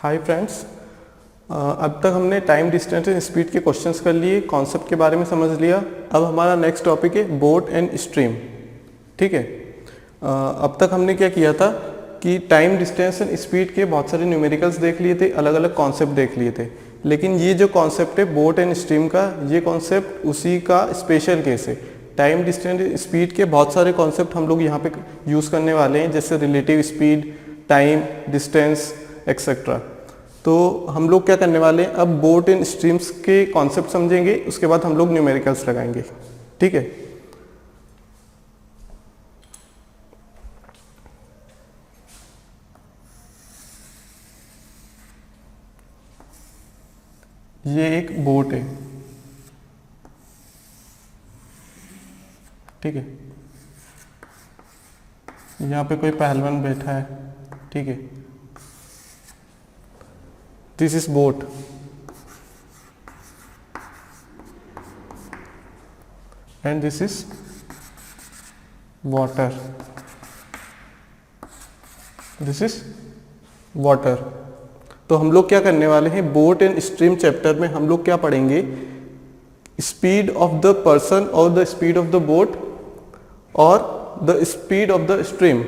Hi friends, अब तक हमने टाइम डिस्टेंस एंड स्पीड के क्वेश्चंस कर लिए, कॉन्सेप्ट के बारे में समझ लिया। अब हमारा नेक्स्ट टॉपिक है बोट एंड स्ट्रीम। ठीक है, अब तक हमने क्या किया था कि टाइम डिस्टेंस एंड स्पीड के बहुत सारे न्यूमेरिकल्स देख लिए थे, अलग अलग कॉन्सेप्ट देख लिए थे। लेकिन ये जो कॉन्सेप्ट है बोट एंड स्ट्रीम का, ये कॉन्सेप्ट उसी का स्पेशल केस है। टाइम डिस्टेंस स्पीड के बहुत सारे कॉन्सेप्ट हम लोग यहाँ पे यूज़ करने वाले हैं, जैसे relative speed, time distance etcetera. तो हम लोग क्या करने वाले हैं, अब बोट एंड स्ट्रीम्स के कॉन्सेप्ट समझेंगे, उसके बाद हम लोग न्यूमेरिकल्स लगाएंगे। ठीक है, ये एक बोट है। ठीक है, यहाँ पे कोई पहलवान बैठा है। ठीक है, this is boat and this is water. This is water. तो हम लोग क्या करने वाले हैं, बोट एंड स्ट्रीम चैप्टर में हम लोग क्या पढ़ेंगे, स्पीड ऑफ द पर्सन और the speed of the boat और the speed of the stream.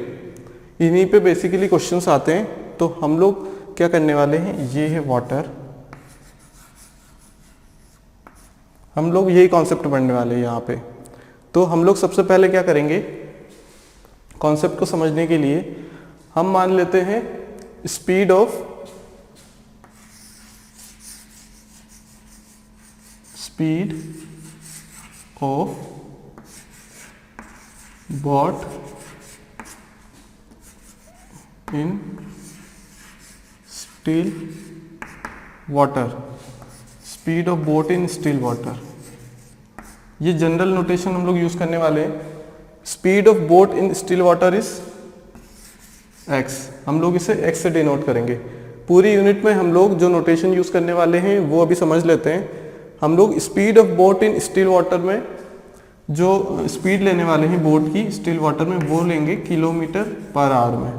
इन्हीं पे बेसिकली क्वेश्चंस आते हैं। तो हम लोग क्या करने वाले हैं, ये है वाटर, हम लोग यही कॉन्सेप्ट पढ़ने वाले हैं यहाँ पे। तो हम लोग सबसे पहले क्या करेंगे, कॉन्सेप्ट को समझने के लिए हम मान लेते हैं speed of boat in still water. Speed of boat in still water, ये जनरल नोटेशन हम लोग यूज करने वाले हैं। Speed of boat in still water is x, हम लोग इसे x से डिनोट करेंगे। पूरी यूनिट में हम लोग जो नोटेशन यूज करने वाले हैं वो अभी समझ लेते हैं। हम लोग speed of boat in still water में जो स्पीड लेने वाले हैं बोट की स्टिल वाटर में, वो लेंगे किलोमीटर पर आवर में।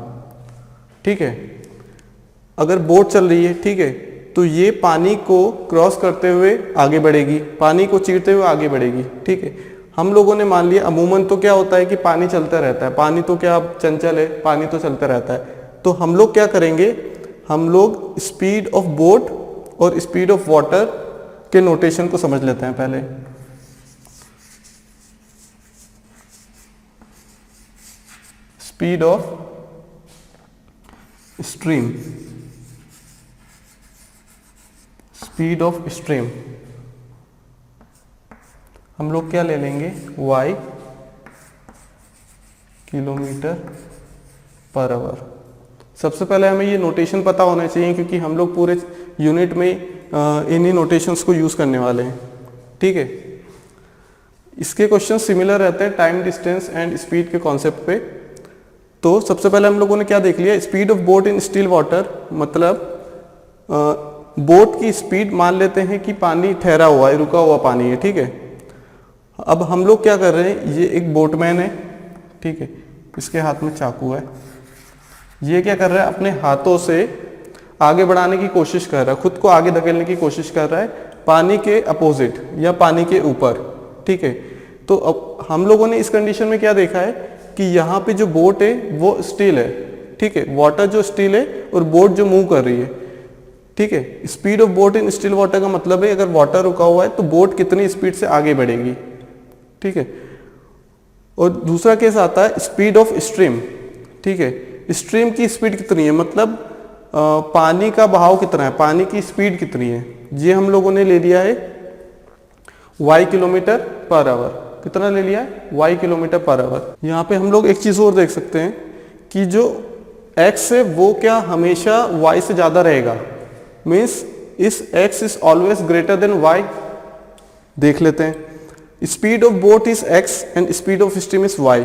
ठीक है, अगर बोट चल रही है, ठीक है, तो ये पानी को क्रॉस करते हुए आगे बढ़ेगी, पानी को चीरते हुए आगे बढ़ेगी। ठीक है, हम लोगों ने मान लिया अमूमन तो क्या होता है कि पानी चलता रहता है, पानी तो क्या चंचल है, पानी तो चलता रहता है। तो हम लोग क्या करेंगे, हम लोग स्पीड ऑफ बोट और स्पीड ऑफ वाटर के नोटेशन को समझ लेते हैं पहले। Speed of stream, speed of stream हम लोग क्या ले लेंगे, y किलोमीटर पर आवर। सबसे पहले हमें ये नोटेशन पता होना चाहिए, क्योंकि हम लोग पूरे यूनिट में इन्हीं नोटेशंस को यूज करने वाले हैं। ठीक है, इसके क्वेश्चन सिमिलर रहते हैं टाइम डिस्टेंस एंड स्पीड के कॉन्सेप्ट पे। तो सबसे पहले हम लोगों ने क्या देख लिया, speed of boat in still water, मतलब बोट की स्पीड मान लेते हैं कि पानी ठहरा हुआ है, रुका हुआ पानी है। ठीक है, अब हम लोग क्या कर रहे हैं, ये एक बोटमैन है। ठीक है, इसके हाथ में चाकू है, ये क्या कर रहा है, अपने हाथों से आगे बढ़ाने की कोशिश कर रहा है, खुद को आगे धकेलने की कोशिश कर रहा है पानी के अपोजिट या पानी के ऊपर। ठीक है, तो अब हम लोगों ने इस कंडीशन में क्या देखा है कि यहाँ पे जो बोट है वो स्टिल है। ठीक है, वाटर जो स्टिल है और बोट जो मूव कर रही है। ठीक है, speed of boat in still water का मतलब है अगर वाटर रुका हुआ है तो बोट कितनी स्पीड से आगे बढ़ेगी। ठीक है, और दूसरा केस आता है स्पीड ऑफ स्ट्रीम। ठीक है, स्ट्रीम की स्पीड कितनी है, मतलब पानी का बहाव कितना है, पानी की स्पीड कितनी है, ये हम लोगों ने ले लिया है y किलोमीटर पर आवर। कितना ले लिया है, y किलोमीटर पर आवर। यहाँ पे हम लोग एक चीज और देख सकते हैं कि जो x है वो क्या हमेशा y से ज्यादा रहेगा, मीन्स इस x is always greater than y। देख लेते हैं, speed of boat is x and speed of stream is y।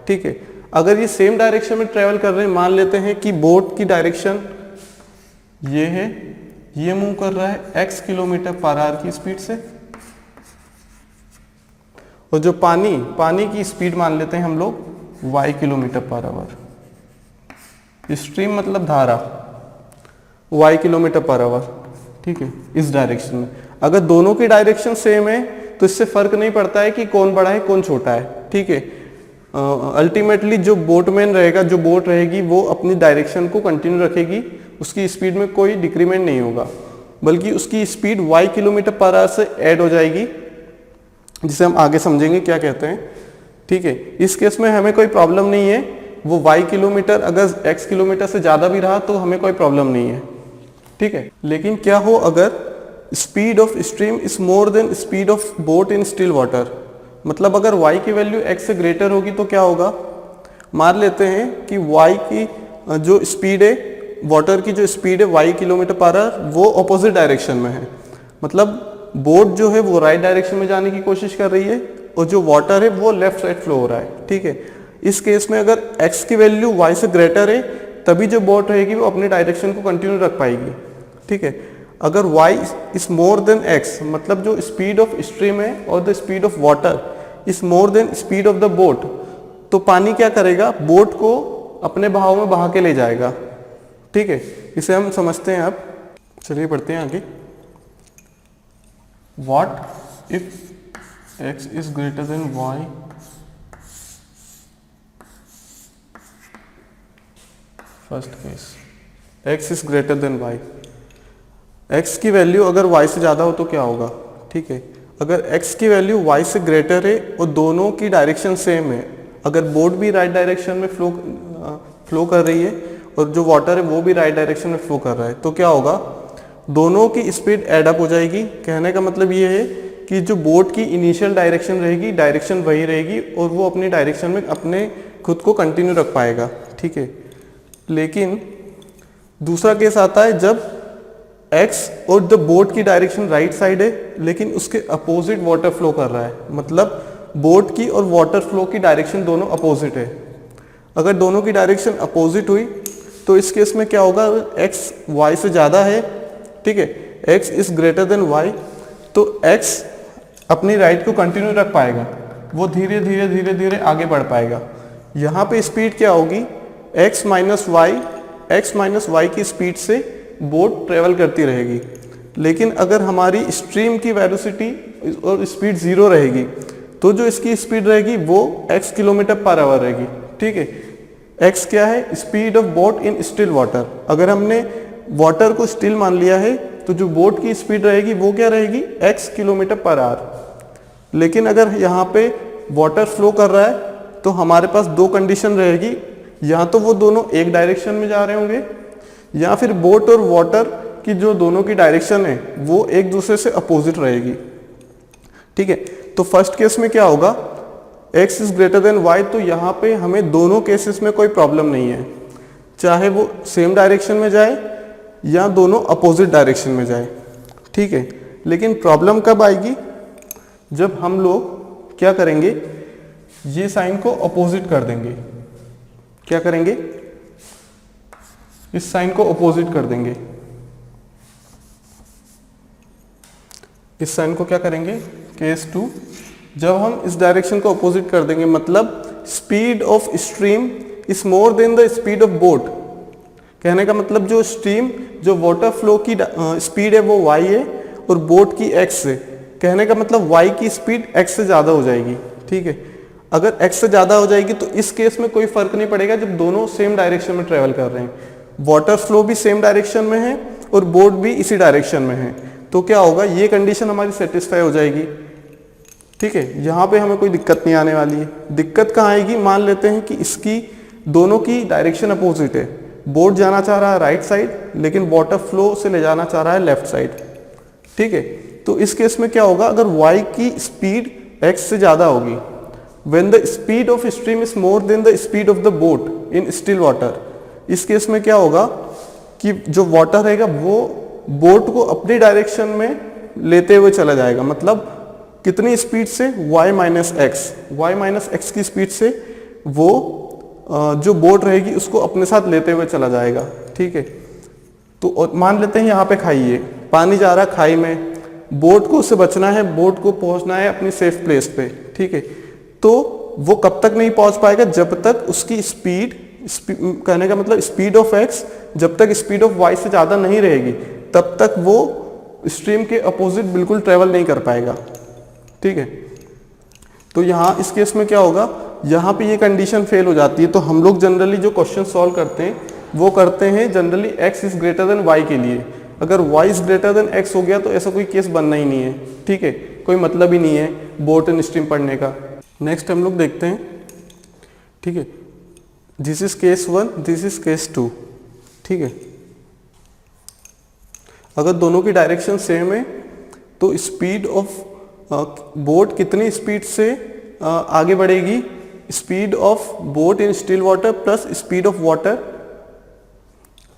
ठीक है, अगर ये सेम डायरेक्शन में ट्रेवल कर रहे हैं, मान लेते हैं कि बोट की डायरेक्शन ये है, ये मूव कर रहा है x किलोमीटर पर आवर की स्पीड से, और जो पानी की स्पीड मान लेते हैं हम लोग y किलोमीटर पर आवर। स्ट्रीम मतलब धारा, y किलोमीटर पर आवर, ठीक है, इस डायरेक्शन में। अगर दोनों की डायरेक्शन सेम है तो इससे फर्क नहीं पड़ता है कि कौन बड़ा है कौन छोटा है, ठीक है। अल्टीमेटली जो बोटमैन रहेगा, जो बोट रहेगी, वो अपनी डायरेक्शन को कंटिन्यू रखेगी, उसकी स्पीड में कोई डिक्रीमेंट नहीं होगा, बल्कि उसकी स्पीड y किलोमीटर पर आवर से ऐड हो जाएगी, जिसे हम आगे समझेंगे क्या कहते हैं, ठीक है। इस केस में हमें कोई प्रॉब्लम नहीं है, वो y किलोमीटर अगर x किलोमीटर से ज़्यादा भी रहा तो हमें कोई प्रॉब्लम नहीं है, ठीक है। लेकिन क्या हो अगर speed of stream is more than speed of boat in still water, मतलब अगर y की वैल्यू x से ग्रेटर होगी तो क्या होगा। मान लेते हैं कि y की जो स्पीड है, वाटर की जो स्पीड है y किलोमीटर पर आवर, वो ऑपोजिट डायरेक्शन में है, मतलब बोट जो है वो राइट डायरेक्शन में जाने की कोशिश कर रही है और जो वाटर है वो लेफ्ट साइड फ्लो हो रहा है, ठीक है। इस केस में अगर x की वैल्यू y से ग्रेटर है तभी जो बोट रहेगी वो अपनी डायरेक्शन को कंटिन्यू रख पाएगी, ठीक है। अगर y is more than x, मतलब जो स्पीड ऑफ स्ट्रीम है और the speed of water is more than speed of the boat, तो पानी क्या करेगा, बोट को अपने बहाव में बहा के ले जाएगा, ठीक है। इसे हम समझते हैं अब, चलिए पढ़ते हैं आगे। What if x is greater than y first case, x is greater than y, x की वैल्यू अगर y से ज़्यादा हो तो क्या होगा, ठीक है। अगर x की वैल्यू y से ग्रेटर है और दोनों की डायरेक्शन सेम है, अगर बोट भी राइट डायरेक्शन में फ्लो कर रही है और जो वाटर है वो भी राइट डायरेक्शन में फ्लो कर रहा है, तो क्या होगा, दोनों की स्पीड एड अप हो जाएगी। कहने का मतलब ये है कि जो बोट की इनिशियल डायरेक्शन रहेगी, डायरेक्शन वही रहेगी और वो अपनी डायरेक्शन में अपने खुद को कंटिन्यू रख पाएगा, ठीक है। लेकिन दूसरा केस आता है जब x और द बोट की डायरेक्शन राइट साइड है लेकिन उसके अपोजिट वाटर फ्लो कर रहा है, मतलब बोट की और वाटर फ्लो की डायरेक्शन दोनों अपोजिट है। अगर दोनों की डायरेक्शन अपोजिट हुई तो इस केस में क्या होगा, x y से ज़्यादा है, ठीक है, x is greater than y, तो x अपनी राइट को कंटिन्यू रख पाएगा, वो धीरे धीरे धीरे धीरे आगे बढ़ पाएगा। यहाँ पे स्पीड क्या होगी, x माइनस वाई की स्पीड से बोट ट्रेवल करती रहेगी। लेकिन अगर हमारी स्ट्रीम की वेलोसिटी और स्पीड 0 रहेगी तो जो इसकी स्पीड रहेगी वो x किलोमीटर पर आवर रहेगी, ठीक है। x क्या है, speed of boat in still water. अगर हमने वाटर को स्टिल मान लिया है तो जो बोट की स्पीड रहेगी वो क्या रहेगी, x किलोमीटर पर आवर। लेकिन अगर यहाँ पे वाटर फ्लो कर रहा है तो हमारे पास दो कंडीशन रहेगी, या तो वो दोनों एक डायरेक्शन में जा रहे होंगे या फिर बोट और वाटर की जो दोनों की डायरेक्शन है वो एक दूसरे से अपोजिट रहेगी, ठीक है। तो फर्स्ट केस में क्या होगा, x is greater than y, तो यहाँ पे हमें दोनों केसेस में कोई प्रॉब्लम नहीं है, चाहे वो सेम डायरेक्शन में जाए या दोनों अपोजिट डायरेक्शन में जाए, ठीक है। लेकिन प्रॉब्लम कब आएगी, जब हम लोग क्या करेंगे, ये साइन को अपोजिट कर देंगे। क्या करेंगे, इस साइन को अपोजिट कर देंगे। इस साइन को क्या करेंगे, केस 2, जब हम इस डायरेक्शन को अपोजिट कर देंगे, मतलब speed of stream is more than the speed of boat. कहने का मतलब जो स्ट्रीम, जो वाटर फ्लो की स्पीड है वो y है और बोट की x है। कहने का मतलब y की स्पीड x से ज़्यादा हो जाएगी, ठीक है। अगर x से ज़्यादा हो जाएगी तो इस केस में कोई फर्क नहीं पड़ेगा जब दोनों सेम डायरेक्शन में ट्रेवल कर रहे हैं, वाटर फ्लो भी सेम डायरेक्शन में है और बोट भी इसी डायरेक्शन में है, तो क्या होगा, ये कंडीशन हमारी सेटिस्फाई हो जाएगी, ठीक है। यहाँ पे हमें कोई दिक्कत नहीं आने वाली है। दिक्कत कहाँ आएगी, मान लेते हैं कि इसकी दोनों की डायरेक्शन अपोजिट है, बोट जाना चाह रहा है राइट साइड लेकिन वाटर फ्लो से ले जाना चाह रहा है लेफ्ट साइड, ठीक है। तो इस केस में क्या होगा, अगर y की स्पीड x से ज़्यादा होगी, when the speed of stream is more than the speed of the boat in still water, इस केस में क्या होगा कि जो वाटर रहेगा वो बोट को अपनी डायरेक्शन में लेते हुए चला जाएगा, मतलब कितनी स्पीड से, y माइनस एक्स की स्पीड से वो जो बोट रहेगी उसको अपने साथ लेते हुए चला जाएगा, ठीक है। तो मान लेते हैं यहाँ पे खाई है, पानी जा रहा है खाई में, बोट को उससे बचना है, बोट को पहुँचना है अपनी सेफ प्लेस पे, ठीक है। तो वो कब तक नहीं पहुँच पाएगा, जब तक उसकी स्पीड कहने का मतलब स्पीड ऑफ x जब तक स्पीड ऑफ वाई से ज़्यादा नहीं रहेगी तब तक वो स्ट्रीम के अपोजिट बिल्कुल ट्रेवल नहीं कर पाएगा। ठीक है, तो यहाँ इस केस में क्या होगा, यहाँ पे ये कंडीशन फेल हो जाती है। तो हम लोग जनरली जो क्वेश्चन सॉल्व करते हैं वो करते हैं generally x is greater than y के लिए। अगर y is greater then x हो गया तो ऐसा कोई केस बनना ही नहीं है। ठीक है, कोई मतलब ही नहीं है बोट एंड स्ट्रीम पढ़ने का। नेक्स्ट हम लोग देखते हैं। ठीक है, this is case 1, this is case 2। ठीक है, अगर दोनों की डायरेक्शन सेम है तो स्पीड ऑफ बोट कितनी स्पीड से आगे बढ़ेगी, speed of boat in still water plus speed of water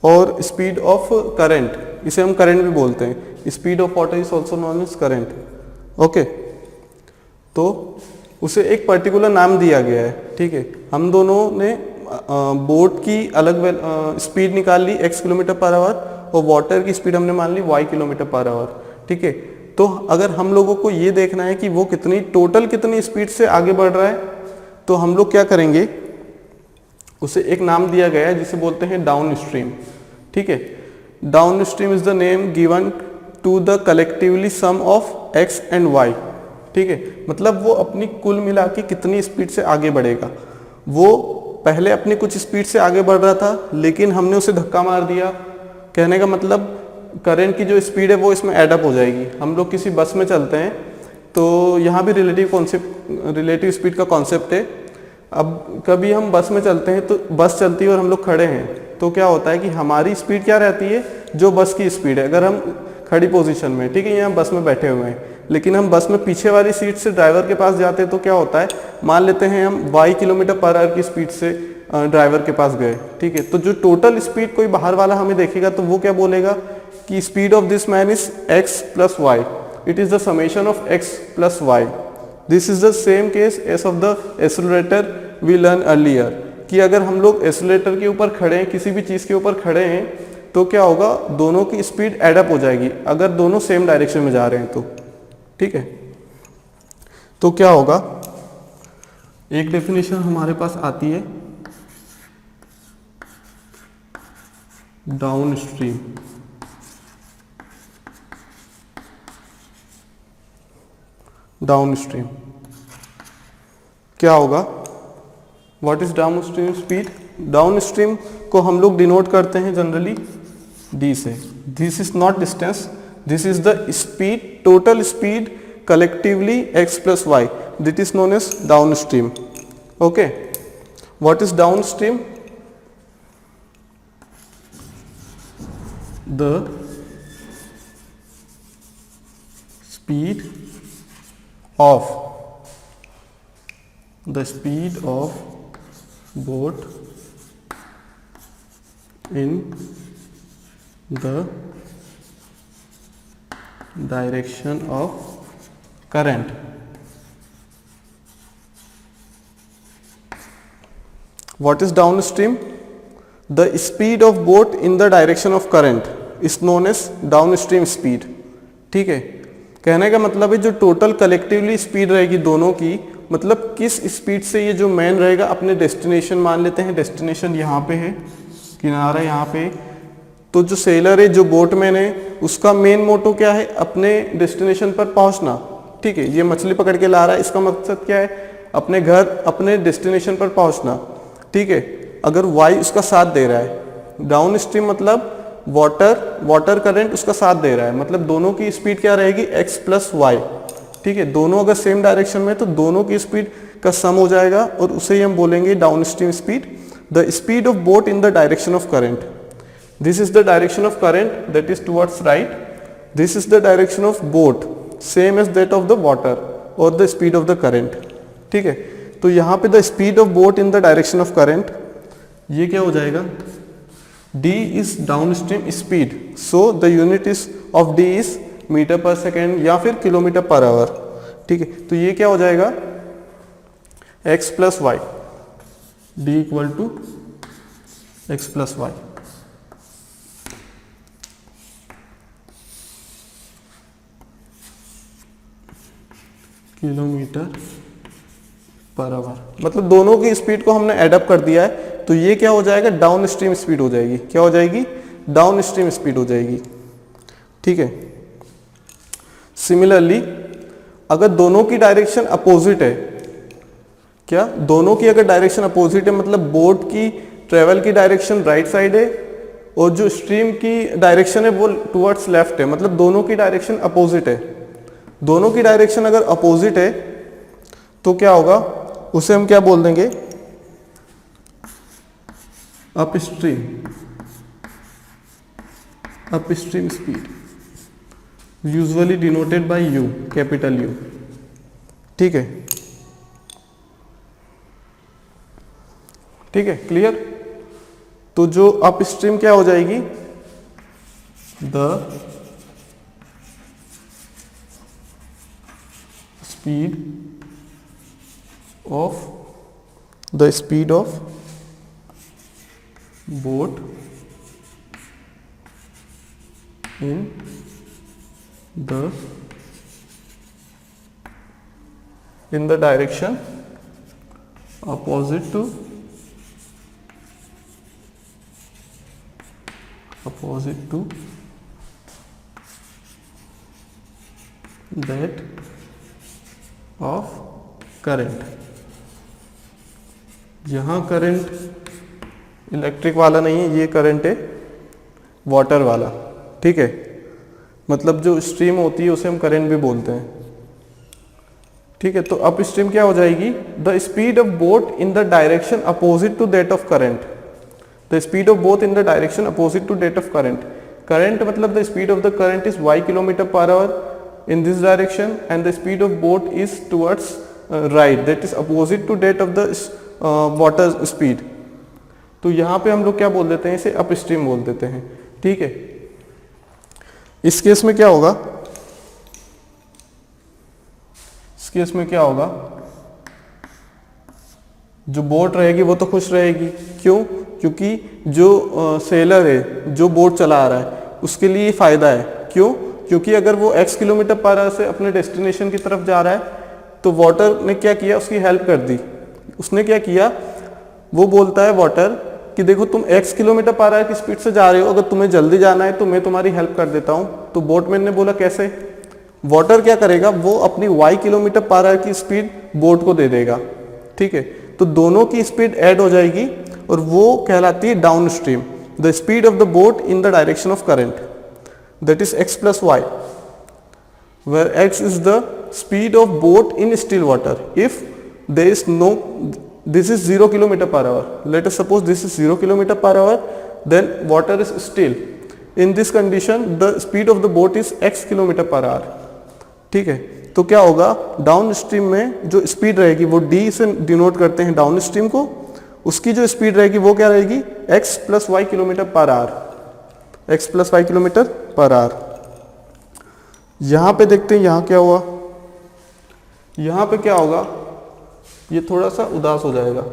और स्पीड ऑफ करंट, इसे हम करंट भी बोलते हैं। Speed of water is also known as current. Okay, तो उसे एक पर्टिकुलर नाम दिया गया है। ठीक है, हम दोनों ने बोट की अलग स्पीड निकाल ली x किलोमीटर पर आवर और वाटर की स्पीड हमने मान ली y किलोमीटर पर आवर। ठीक है, तो अगर हम लोगों को ये देखना है कि वो टोटल कितनी स्पीड से आगे बढ़ रहा है, तो हम लोग क्या करेंगे, उसे एक नाम दिया गया है जिसे बोलते हैं डाउन स्ट्रीम। ठीक है, down stream is the name given to the collectively sum of x and y। ठीक है, मतलब वो अपनी कुल मिला के कितनी स्पीड से आगे बढ़ेगा। वो पहले अपनी कुछ स्पीड से आगे बढ़ रहा था लेकिन हमने उसे धक्का मार दिया। कहने का मतलब करंट की जो स्पीड है वो इसमें एडअप हो जाएगी। हम लोग किसी बस में चलते हैं तो यहाँ भी रिलेटिव स्पीड का कॉन्सेप्ट है। अब कभी हम बस में चलते हैं तो बस चलती है और हम लोग खड़े हैं तो क्या होता है कि हमारी स्पीड क्या रहती है, जो बस की स्पीड है। अगर हम खड़ी पोजीशन में, ठीक है, यहाँ बस में बैठे हुए हैं लेकिन हम बस में पीछे वाली सीट से ड्राइवर के पास जाते हैं तो क्या होता है, मान लेते हैं हम y किलोमीटर पर आवर की स्पीड से ड्राइवर के पास गए। ठीक है, तो जो टोटल स्पीड कोई बाहर वाला हमें देखेगा तो वो क्या बोलेगा कि speed of this man is x plus Y, it is the summation of x plus Y. This is the same case as of the accelerator we learn earlier, कि अगर हम लोग एक्सेलरेटर के ऊपर खड़े हैं, किसी भी चीज़ के ऊपर खड़े हैं तो क्या होगा, दोनों की स्पीड एडअप हो जाएगी अगर दोनों सेम डायरेक्शन में जा रहे हैं तो। ठीक है, तो क्या होगा, एक डेफिनेशन हमारे पास आती है डाउन स्ट्रीम। डाउन स्ट्रीम क्या होगा, what is down stream speed. Down stream को हम लोग डिनोट करते हैं जनरली डी से। This is not distance, this is the speed, total speed collectively x plus y, that is known as downstream. Okay, what is downstream? The speed of boat in the direction of current. What is downstream? The speed of boat in the direction of current is known as downstream speed. ठीक है, कहने का मतलब है जो total collectively speed रहेगी दोनों की, मतलब किस स्पीड से ये जो मैन रहेगा अपने डेस्टिनेशन, मान लेते हैं डेस्टिनेशन यहाँ पे है, किनारा यहाँ पे, तो जो सेलर है, जो बोटमैन है, उसका मेन मोटो क्या है, अपने डेस्टिनेशन पर पहुँचना। ठीक है, ये मछली पकड़ के ला रहा है, इसका मकसद क्या है, अपने घर, अपने डेस्टिनेशन पर पहुंचना। ठीक है, अगर वाई उसका साथ दे रहा है, डाउन स्ट्रीम मतलब वाटर करंट उसका साथ दे रहा है, मतलब दोनों की स्पीड क्या रहेगी, x प्लस वाई। ठीक है, दोनों अगर सेम डायरेक्शन में तो दोनों की स्पीड का सम हो जाएगा और उसे ही हम बोलेंगे down stream speed. The speed of boat in the direction of current, this is the direction of current that is towards right, this is the direction of boat same as that of the water और the speed of the current. ठीक है, तो यहाँ पे the speed of boat in the direction of current, ये क्या हो जाएगा, d is down stream speed, so the unit is of d is metre पर सेकेंड या फिर किलोमीटर पर आवर। ठीक है, तो ये क्या हो जाएगा, x plus Y, D equal to X plus Y. Kilometre पर आवर, मतलब दोनों की स्पीड को हमने एडअप कर दिया है तो ये क्या हो जाएगा, डाउन स्ट्रीम स्पीड हो जाएगी। क्या हो जाएगी, डाउन स्ट्रीम स्पीड हो जाएगी। ठीक है। सिमिलरली अगर दोनों की डायरेक्शन अपोजिट है, क्या दोनों की अगर डायरेक्शन अपोजिट है, मतलब बोट की ट्रेवल की डायरेक्शन राइट साइड है और जो स्ट्रीम की डायरेक्शन है वो टुवर्ड्स लेफ्ट है, मतलब दोनों की डायरेक्शन अपोजिट है। दोनों की डायरेक्शन अगर अपोजिट है तो क्या होगा, उसे हम क्या बोल देंगे, upstream speed, usually denoted by you, capital you. ठीक है, ठीक है, क्लियर। तो जो अपस्ट्रीम क्या हो जाएगी, the speed of boat in the direction opposite to that of current। यहाँ करंट इलेक्ट्रिक वाला नहीं है, ये करंट है वाटर वाला। ठीक है, मतलब जो स्ट्रीम होती है उसे हम करंट भी बोलते हैं। ठीक है, तो अप स्ट्रीम क्या हो जाएगी, the speed of boat in the direction opposite to that of current. The speed of boat in the direction opposite to that of current. Current मतलब the speed of the current is y km/h in this direction and the speed of boat is towards right, that is opposite to that of the water speed। तो यहाँ पे हम लोग क्या बोल देते हैं, इसे अप स्ट्रीम बोल देते हैं। ठीक है, इस केस में क्या होगा, इस केस में क्या होगा, जो बोट रहेगी वो तो खुश रहेगी। क्यों, क्योंकि जो सेलर है, जो बोट चला रहा है, उसके लिए फायदा है। क्यों, क्योंकि अगर वो x km/h से अपने डेस्टिनेशन की तरफ जा रहा है तो वाटर ने क्या किया, उसकी हेल्प कर दी। उसने क्या किया, वो बोलता है वाटर कि देखो तुम x km/h की स्पीड से जा रहे हो, अगर तुम्हें जल्दी जाना है तो मैं तुम्हारी हेल्प कर देता हूँ। तो बोटमैन ने बोला कैसे, वाटर क्या करेगा, वो अपनी y km/h की स्पीड बोट को दे देगा। ठीक है, तो दोनों की स्पीड ऐड हो जाएगी और वो कहलाती है down stream, the speed of the boat in the direction of current, that is x plus y, where x is the speed of boat in still water. If there is no, this is 0 km/h, let us suppose this is 0 km/h, then water is still. In this condition the speed of the boat is x km/h। ठीक है, तो क्या होगा, down stream में जो speed रहेगी वो d से डिनोट करते हैं डाउन स्ट्रीम को, उसकी जो स्पीड रहेगी वो क्या रहेगी, x plus y km/h, x plus y km/h। यहां पे देखते हैं यहां क्या हुआ, यहां पे क्या होगा, ये थोड़ा सा उदास हो जाएगा।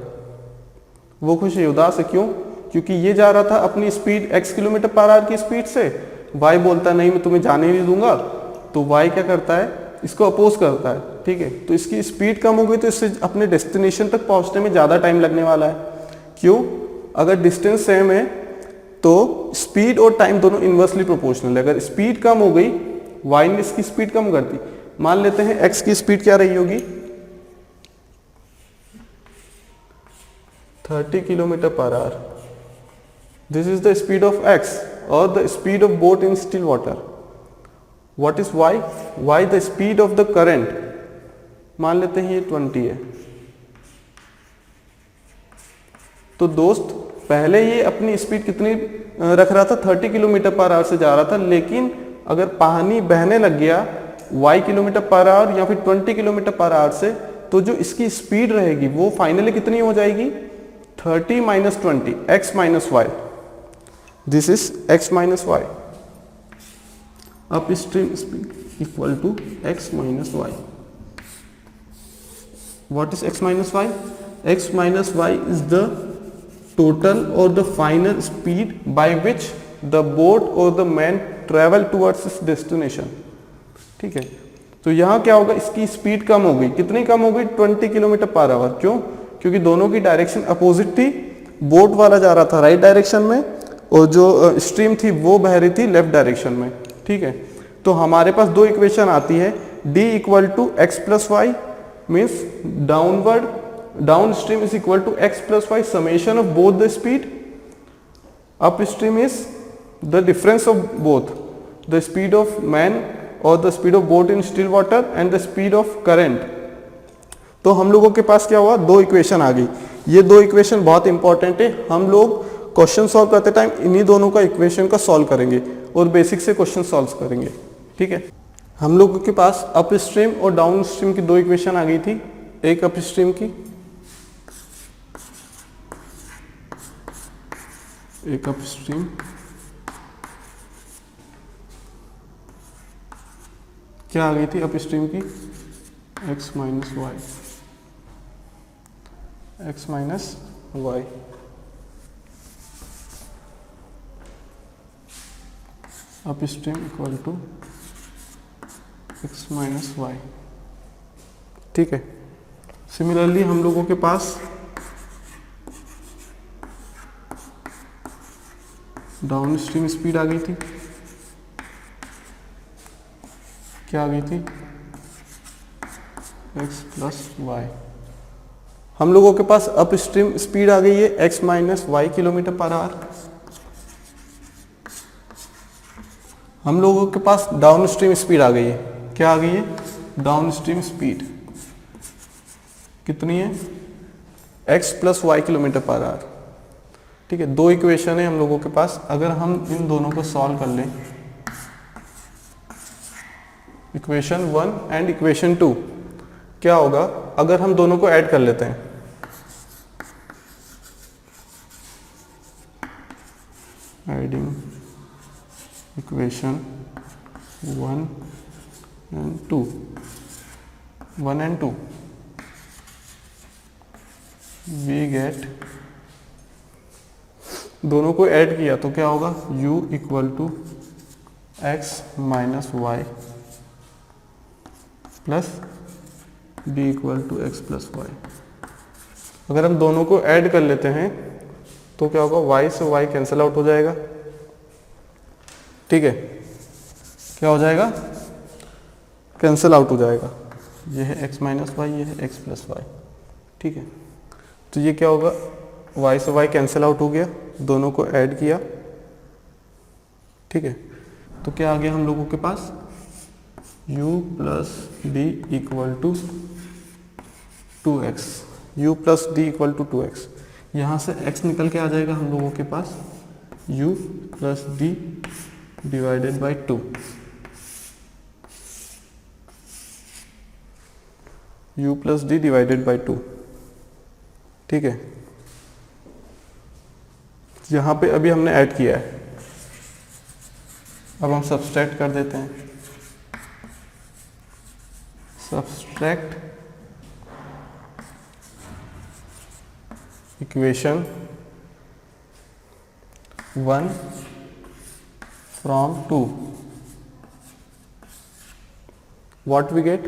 वो खुश है, उदास है, क्यों, क्योंकि ये जा रहा था अपनी स्पीड x km/h की स्पीड से, y बोलता नहीं मैं तुम्हें जाने नहीं दूंगा, तो y क्या करता है, इसको अपोज करता है। ठीक है, तो इसकी स्पीड कम हो गई तो इससे अपने डेस्टिनेशन तक पहुंचने में ज़्यादा टाइम लगने वाला है। क्यों, अगर डिस्टेंस सेम है तो स्पीड और टाइम दोनों इन्वर्सली प्रोपोर्शनल है। अगर स्पीड कम हो गई, y ने इसकी स्पीड कम कर दी, मान लेते हैं x की स्पीड क्या रही होगी, 30 km/h। This is the speed of x और the speed of boat in still water. What is y, y the speed of the current, मान लेते हैं ये 20 है। तो दोस्त पहले ये अपनी स्पीड कितनी रख रहा था, 30 km/h से जा रहा था, लेकिन अगर पानी बहने लग गया y km/h या फिर 20 km/h से, तो जो इसकी स्पीड रहेगी वो फाइनली कितनी हो जाएगी, 30 - 20, x - y। This is x - y, upstream speed equal to x - y। What is x - y, x - y is the total or the final speed by which the boat or the man travel towards its destination। ठीक है, तो यहाँ क्या होगा, इसकी speed कम हो गई, कितनी कम हो गई, 20 km/h। क्यों, क्योंकि दोनों की डायरेक्शन अपोजिट थी बोट वाला जा रहा था राइट डायरेक्शन में और जो स्ट्रीम थी वो बह रही थी लेफ्ट डायरेक्शन में। ठीक है, तो हमारे पास दो इक्वेशन आती है, d equal to X plus Y means down stream is equal to X plus Y summation of both the speed, up stream is the difference of both the speed of man और the speed of boat in still water and the speed of current. तो हम लोगों के पास क्या हुआ, दो equation आ गई। ये दो इक्वेशन बहुत इंपॉर्टेंट है, हम लोग क्वेश्चन सॉल्व करते टाइम इन्हीं दोनों का इक्वेशन का सॉल्व करेंगे और बेसिक से क्वेश्चन सॉल्व करेंगे। ठीक है, हम लोगों के पास अप स्ट्रीम और डाउन स्ट्रीम की दो इक्वेशन आ गई थी, एक अप स्ट्रीम की, एक अप स्ट्रीम, क्या आ गई थी अप स्ट्रीम की, x minus Y, X minus Y, upstream equal to X minus Y. ठीक है, सिमिलरली हम लोगों के पास डाउन स्ट्रीम स्पीड आ गई थी, क्या आ गई थी, x प्लस वाई। हम लोगों के पास अप स्ट्रीम स्पीड आ गई है x माइनस वाई किलोमीटर पर आवर। हम लोगों के पास डाउन स्ट्रीम स्पीड आ गई है, क्या आ गई है, डाउन स्ट्रीम स्पीड कितनी है, x प्लस वाई किलोमीटर पर आवर। ठीक है, दो इक्वेशन है हम लोगों के पास, अगर हम इन दोनों को सॉल्व कर लें, इक्वेशन 1 एंड इक्वेशन 2, क्या होगा अगर हम दोनों को ऐड कर लेते हैं, adding equation 1 and 2, 1 and 2 we get, दोनों को ऐड किया तो क्या होगा, u equal to X minus Y plus b equal to X plus Y. अगर हम दोनों को ऐड कर लेते हैं तो क्या होगा, y से y कैंसिल आउट हो जाएगा। ठीक है, क्या हो जाएगा, कैंसिल आउट हो जाएगा, ये है x माइनस वाई, ये है x प्लस वाई। ठीक है, तो ये क्या होगा, y से y कैंसिल आउट हो गया, दोनों को ऐड किया। ठीक है, तो क्या आ गया हम लोगों के पास, u plus D equal to 2x, u plus D equal to 2x। यहाँ से x निकल के आ जाएगा हम लोगों के पास u plus D divided by 2, u plus D divided by 2। ठीक है, यहाँ पे अभी हमने ऐड किया है, अब हम सब्सट्रैक्ट कर देते हैं, subtract equation 1 from 2, what we get,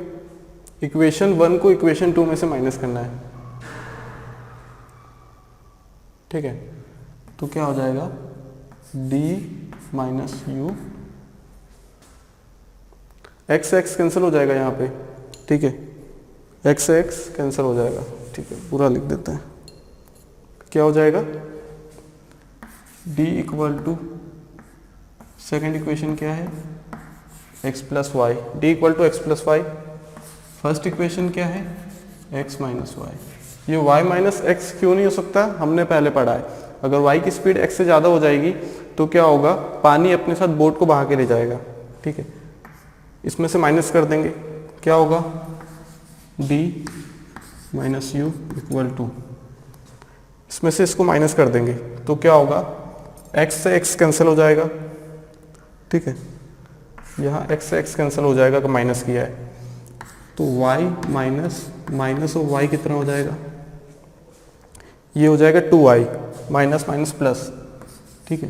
equation 1 को इक्वेशन 2 में से माइनस करना है। ठीक है, तो क्या हो जाएगा, d minus you, x x cancel हो जाएगा यहाँ पे। ठीक है, एक्स एक्स कैंसिल हो जाएगा। ठीक है, पूरा लिख देते हैं, क्या हो जाएगा, d equal to, second equation क्या है, x plus Y, D equal to X plus Y. First equation क्या है, x माइनस वाई। ये y माइनस एक्स क्यों नहीं हो सकता, हमने पहले पढ़ा है, अगर y की स्पीड x से ज़्यादा हो जाएगी तो क्या होगा, पानी अपने साथ बोट को बहा के ले जाएगा। ठीक है, इसमें से माइनस कर देंगे, क्या होगा, d minus U equal to, इसमें से इसको माइनस कर देंगे तो क्या होगा, x से x कैंसिल हो जाएगा। ठीक है, यहाँ x से x कैंसिल हो जाएगा, तो माइनस किया है तो y माइनस माइनस और y कितना हो जाएगा, ये हो जाएगा 2y, माइनस माइनस प्लस। ठीक है,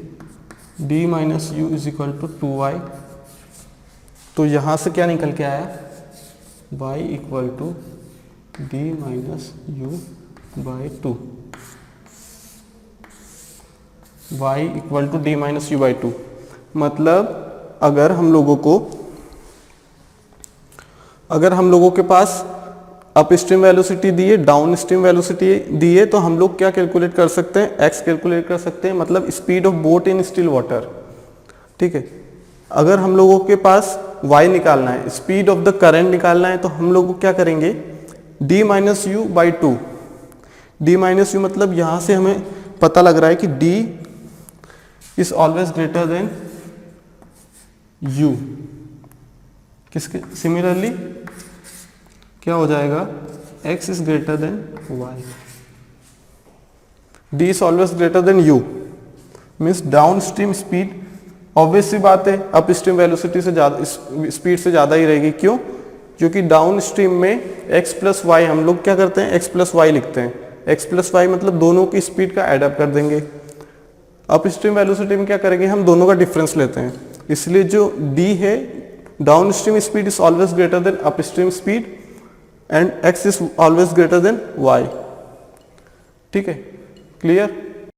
d minus U is equal to 2y, तो यहाँ से क्या निकल के आया, y equal to D minus U by 2। y equal to D minus U by two. मतलब अगर हम लोगों के पास अप स्ट्रीम वेलोसिटी दी है, डाउन स्ट्रीम वेलोसिटी दी है, तो हम लोग क्या कैलकुलेट कर सकते हैं, x कैलकुलेट कर सकते हैं, मतलब speed of boat in still water. ठीक है। अगर हम लोगों के पास y निकालना है, स्पीड ऑफ द करंट निकालना है, तो हम लोग क्या करेंगे, d minus U by to. D minus you मतलब यहां से हमें पता लग रहा है कि d is always greater than u। किसके सिमिलरली क्या हो जाएगा, x is greater than y। d is always greater than u means down stream speed obvious सी बात है अप स्ट्रीम वेलोसिटी से ज़्यादा, स्पीड से ज़्यादा ही रहेगी। क्यों? क्योंकि डाउन स्ट्रीम में x प्लस वाई हम लोग क्या करते हैं, x प्लस वाई लिखते हैं। x प्लस वाई मतलब दोनों की स्पीड का एड अप कर देंगे। अप स्ट्रीम वेलोसिटी में क्या करेंगे, हम दोनों का डिफरेंस लेते हैं। इसलिए जो d है, down stream speed is always greater then up stream speed and x is always greater than y। ठीक है, क्लियर?